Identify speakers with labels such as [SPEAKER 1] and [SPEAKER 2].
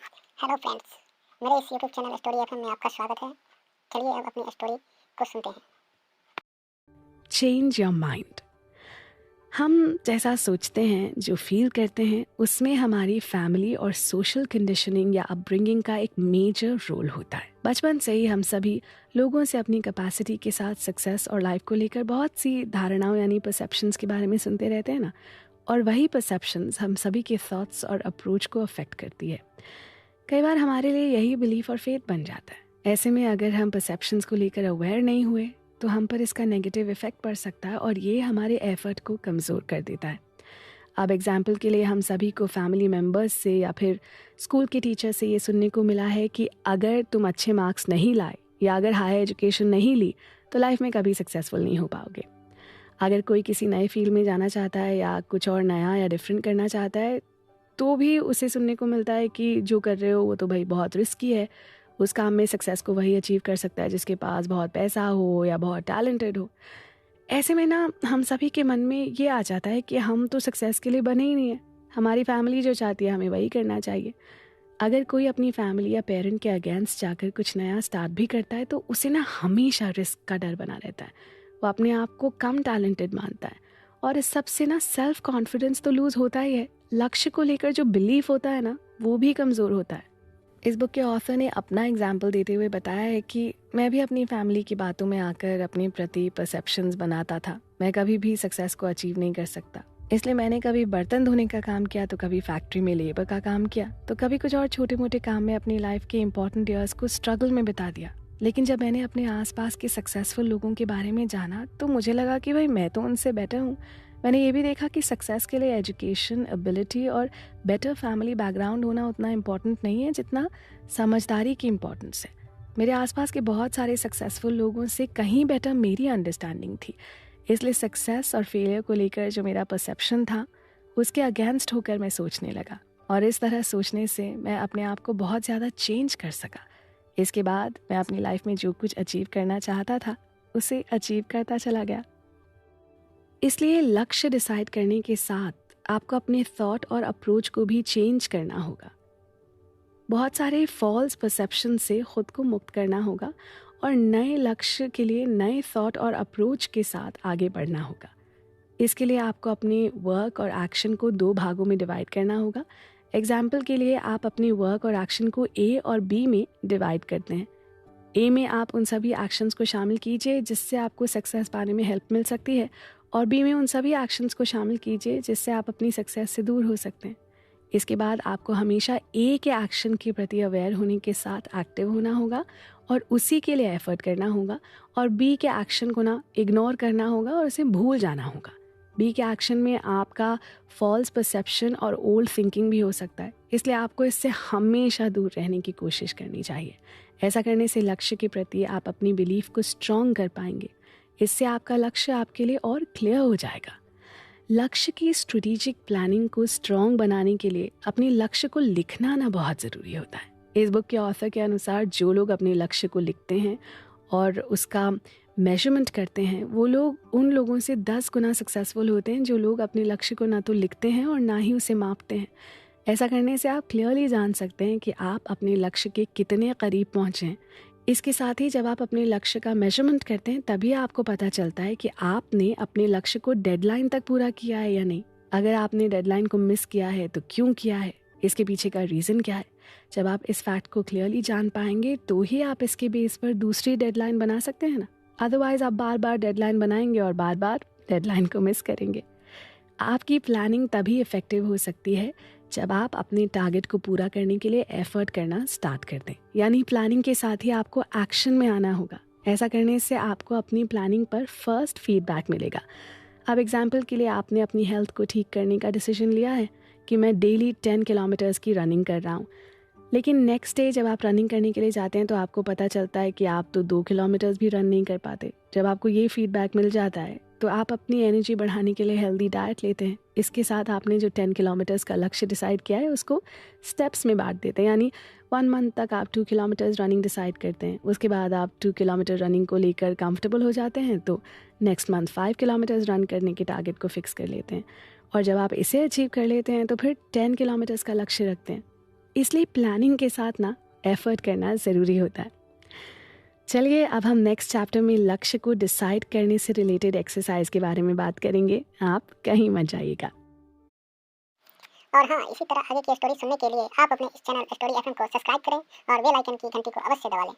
[SPEAKER 1] Hello friends, मेरे इस YouTube channel story FM में आपका स्वागत है। चलिए अब अपनी स्टोरी को सुनते हैं।
[SPEAKER 2] Change your mind. हम जैसा सोचते हैं, जो फील करते हैं, उसमें हमारी फैमिली और सोशल कंडीशनिंग या अपब्रिंगिंग का एक मेजर रोल होता है। बचपन से ही हम सभी लोगों से अपनी कैपेसिटी के साथ सक्सेस और लाइफ को लेकर बहुत सी धारणाओं यानी परसेप्शंस के बारे में सुनते रहते हैं ना, और वही परसेप्शंस हम सभी के थॉट्स और अप्रोच को अफेक्ट करती है। कई बार हमारे लिए यही बिलीफ और फेथ बन जाता है। ऐसे में अगर हम परसेप्शंस को लेकर अवेयर नहीं हुए तो हम पर इसका नेगेटिव इफेक्ट पड़ सकता है और ये हमारे एफर्ट को कमज़ोर कर देता है। अब एग्जाम्पल के लिए हम सभी को फैमिली मेम्बर्स से या फिर स्कूल के टीचर से ये सुनने को मिला है कि अगर तुम अच्छे मार्क्स नहीं लाए या अगर हायर एजुकेशन नहीं ली तो लाइफ में कभी सक्सेसफुल नहीं हो पाओगे। अगर कोई किसी नए फील्ड में जाना चाहता है या कुछ और नया या डिफरेंट करना चाहता है तो भी उसे सुनने को मिलता है कि जो कर रहे हो वो तो भाई बहुत रिस्की है। उस काम में सक्सेस को वही अचीव कर सकता है जिसके पास बहुत पैसा हो या बहुत टैलेंटेड हो। ऐसे में ना हम सभी के मन में ये आ जाता है कि हम तो सक्सेस के लिए बने ही नहीं है। हमारी फैमिली जो चाहती है हमें वही करना चाहिए। अगर कोई अपनी फैमिली या पेरेंट के अगेंस्ट जाकर कुछ नया स्टार्ट भी करता है तो उसे ना हमेशा रिस्क का डर बना रहता है। वो अपने आप को कम टैलेंटेड मानता है और इस सबसे ना सेल्फ कॉन्फिडेंस तो लूज होता ही है। लक्ष्य को लेकर जो बिलीफ होता है ना वो भी कमज़ोर होता है। इस बुक के ऑथर ने अपना एग्जाम्पल देते हुए बताया है कि मैं भी अपनी फैमिली की बातों में आकर अपने प्रति परसेप्शंस बनाता था। मैं कभी भी सक्सेस को अचीव नहीं कर सकता, इसलिए मैंने कभी बर्तन धोने का काम किया तो कभी फैक्ट्री में लेबर का काम किया तो कभी कुछ और छोटे मोटे काम में अपनी लाइफ के इंपॉर्टेंट ईयर्स को स्ट्रगल में बिता दिया। लेकिन जब मैंने अपने आसपास के सक्सेसफुल लोगों के बारे में जाना तो मुझे लगा कि भाई मैं तो उनसे बेटर हूँ। मैंने ये भी देखा कि सक्सेस के लिए एजुकेशन, एबिलिटी और बेटर फैमिली बैकग्राउंड होना उतना इम्पोर्टेंट नहीं है जितना समझदारी की इम्पोर्टेंस है। मेरे आसपास के बहुत सारे सक्सेसफुल लोगों से कहीं बेटर मेरी अंडरस्टैंडिंग थी, इसलिए सक्सेस और फेलियर को लेकर जो मेरा परसेप्शन था उसके अगेंस्ट होकर मैं सोचने लगा और इस तरह सोचने से मैं अपने आप को बहुत ज़्यादा चेंज कर सका। इसके बाद मैं अपनी लाइफ में जो कुछ अचीव करना चाहता था उसे अचीव करता चला गया। इसलिए लक्ष्य डिसाइड करने के साथ आपको अपने थॉट और अप्रोच को भी चेंज करना होगा। बहुत सारे फॉल्स परसेप्शन से खुद को मुक्त करना होगा और नए लक्ष्य के लिए नए थॉट और अप्रोच के साथ आगे बढ़ना होगा। इसके लिए आपको अपने वर्क और एक्शन को 2 भागों में डिवाइड करना होगा। एग्जाम्पल के लिए आप अपने वर्क और एक्शन को ए और बी में डिवाइड करते हैं। ए में आप उन सभी एक्शंस को शामिल कीजिए जिससे आपको सक्सेस पाने में हेल्प मिल सकती है और बी में उन सभी एक्शंस को शामिल कीजिए जिससे आप अपनी सक्सेस से दूर हो सकते हैं। इसके बाद आपको हमेशा ए के एक्शन के प्रति अवेयर होने के साथ एक्टिव होना होगा और उसी के लिए एफर्ट करना होगा और बी के एक्शन को ना इग्नोर करना होगा और उसे भूल जाना होगा। बी के एक्शन में आपका फॉल्स परसेप्शन और ओल्ड थिंकिंग भी हो सकता है, इसलिए आपको इससे हमेशा दूर रहने की कोशिश करनी चाहिए। ऐसा करने से लक्ष्य के प्रति आप अपनी बिलीफ को स्ट्रॉन्ग कर पाएंगे। इससे आपका लक्ष्य आपके लिए और क्लियर हो जाएगा। लक्ष्य की स्ट्रेटेजिक प्लानिंग को स्ट्रॉन्ग बनाने के लिए अपने लक्ष्य को लिखना ना बहुत ज़रूरी होता है। इस बुक के ऑथर के अनुसार जो लोग अपने लक्ष्य को लिखते हैं और उसका मेजरमेंट करते हैं वो लोग उन लोगों से 10 गुना सक्सेसफुल होते हैं जो लोग अपने लक्ष्य को ना तो लिखते हैं और ना ही उसे मापते हैं। ऐसा करने से आप क्लियरली जान सकते हैं कि आप अपने लक्ष्य के कितने करीब पहुँचे हैं। इसके साथ ही जब आप अपने लक्ष्य का मेजरमेंट करते हैं तभी आपको पता चलता है कि आपने अपने लक्ष्य को डेडलाइन तक पूरा किया है या नहीं। अगर आपने डेडलाइन को मिस किया है तो क्यों किया है, इसके पीछे का रीज़न क्या है। जब आप इस फैक्ट को क्लियरली जान पाएंगे तो ही आप इसके बेस पर दूसरी डेडलाइन बना सकते हैं ना। अदरवाइज आप बार बार डेडलाइन बनाएंगे और बार बार डेडलाइन को मिस करेंगे। आपकी प्लानिंग तभी इफेक्टिव हो सकती है जब आप अपने टारगेट को पूरा करने के लिए एफर्ट करना स्टार्ट कर दें। यानी प्लानिंग के साथ ही आपको एक्शन में आना होगा। ऐसा करने से आपको अपनी प्लानिंग पर फर्स्ट फीडबैक मिलेगा। अब एग्जाम्पल के लिए आपने अपनी हेल्थ को ठीक करने का डिसीजन लिया है कि मैं डेली 10 किलोमीटर्स की रनिंग कर रहा हूँ, लेकिन नेक्स्ट डे जब आप रनिंग करने के लिए जाते हैं तो आपको पता चलता है कि आप तो 2 किलोमीटर्स भी रन नहीं कर पाते। जब आपको ये फीडबैक मिल जाता है तो आप अपनी एनर्जी बढ़ाने के लिए हेल्दी डाइट लेते हैं। इसके साथ आपने जो 10 किलोमीटर्स का लक्ष्य डिसाइड किया है उसको स्टेप्स में बांट देते हैं। यानी 1 मंथ तक आप 2 किलोमीटर्स रनिंग डिसाइड करते हैं, उसके बाद आप 2 किलोमीटर रनिंग को लेकर कंफर्टेबल हो जाते हैं तो नेक्स्ट मंथ 5 किलोमीटर्स रन करने के टारगेट को फिक्स कर लेते हैं और जब आप इसे अचीव कर लेते हैं तो फिर 10 किलोमीटर्स का लक्ष्य रखते हैं। इसलिए प्लानिंग के साथ ना एफर्ट करना ज़रूरी होता है। चलिए अब हम नेक्स्ट चैप्टर में लक्ष्य को डिसाइड करने से रिलेटेड एक्सरसाइज के बारे में बात करेंगे। आप कहीं मत जाइएगा।
[SPEAKER 1] और हाँ, इसी तरह आगे की स्टोरी सुनने के लिए आप अपने इस चैनल स्टोरी एफएम को सब्सक्राइब करें और बेल आइकन की घंटी को अवश्य दबा लें।